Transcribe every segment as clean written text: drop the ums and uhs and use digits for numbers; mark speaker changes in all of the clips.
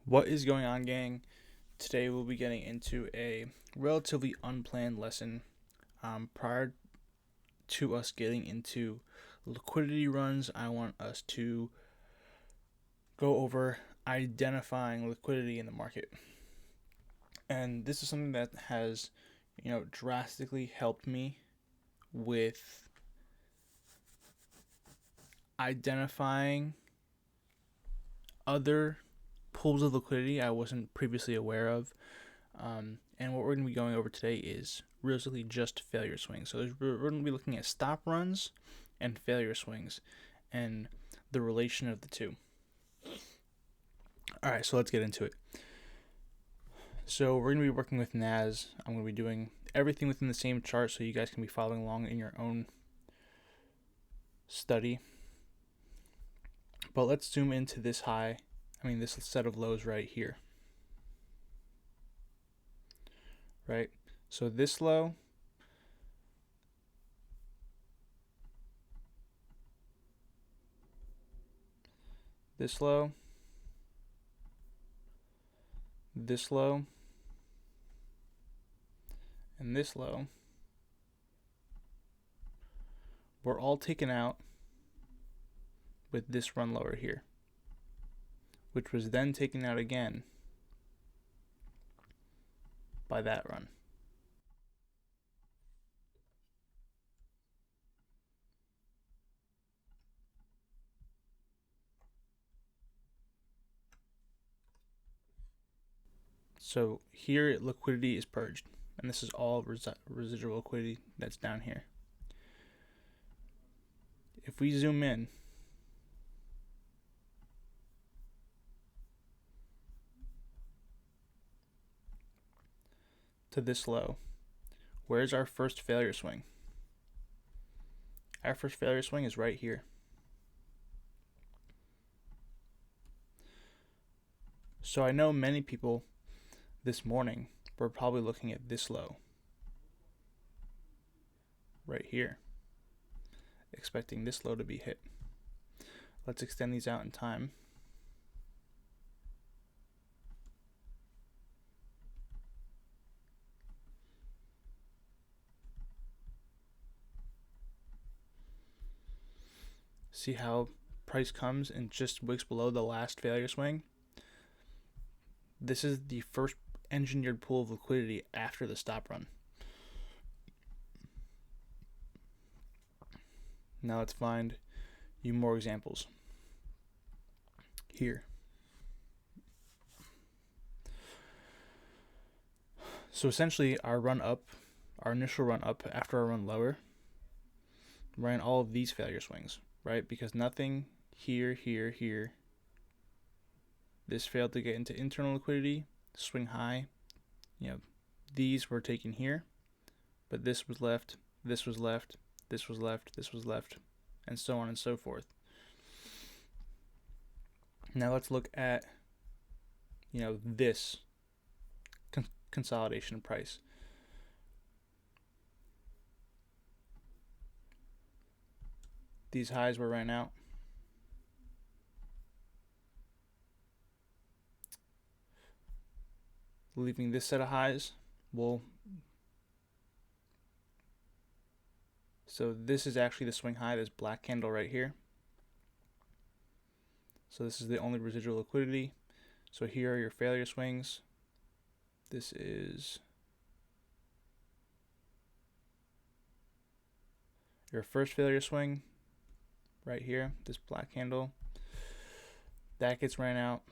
Speaker 1: What is going on, gang? Today we'll be getting into a relatively unplanned lesson. Prior to us getting into liquidity runs, I want us to go over identifying liquidity in the market. And this is something that has, drastically helped me with identifying other pools of liquidity I wasn't previously aware of. And what we're going to be going over today is realistically just failure swings. So we're going to be looking at stop runs and failure swings and the relation of the two. All right, so let's get into it. So we're going to be working with NAS. I'm going to be doing everything within the same chart so you guys can be following along in your own study. But let's zoom into this this set of lows right here. Right? So this low, this low, this low, and this low were all taken out with this run lower here, which was then taken out again by that run. So here liquidity is purged, and this is all residual liquidity that's down here. If we zoom in, to this low, where's our first failure swing? Our first failure swing is right here. So I know many people this morning were probably looking at this low right here, expecting this low to be hit. Let's extend these out in time. See how price comes and just wicks below the last failure swing? This is the first engineered pool of liquidity after the stop run. Now let's find you more examples. Here. So essentially our initial run up after our run lower, ran all of these failure swings, right? Because nothing here, this failed to get into internal liquidity, swing high. These were taken here, but this was left, this was left, this was left, this was left, and so on and so forth. Now let's look at, this consolidation price. These highs were ran out. Leaving this set of highs, so this is actually the swing high, this black candle right here. So this is the only residual liquidity. So here are your failure swings. This is your first failure swing right here, this black candle. That gets ran out.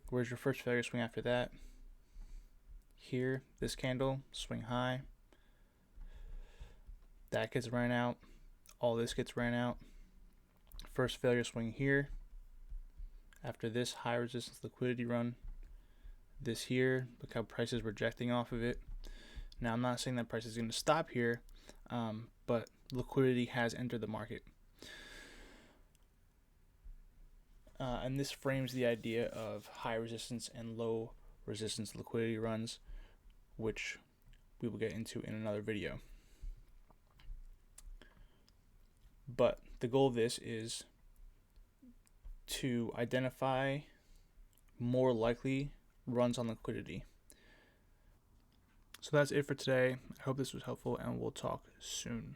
Speaker 1: Where's your first failure swing after that? Here, this candle, swing high. That gets ran out. All this gets ran out. First failure swing here. After this high resistance liquidity run, this here, look how price is rejecting off of it. Now I'm not saying that price is going to stop here, but liquidity has entered the market. And this frames the idea of high resistance and low resistance liquidity runs, which we will get into in another video. But the goal of this is to identify more likely runs on liquidity. So that's it for today. I hope this was helpful, and we'll talk soon.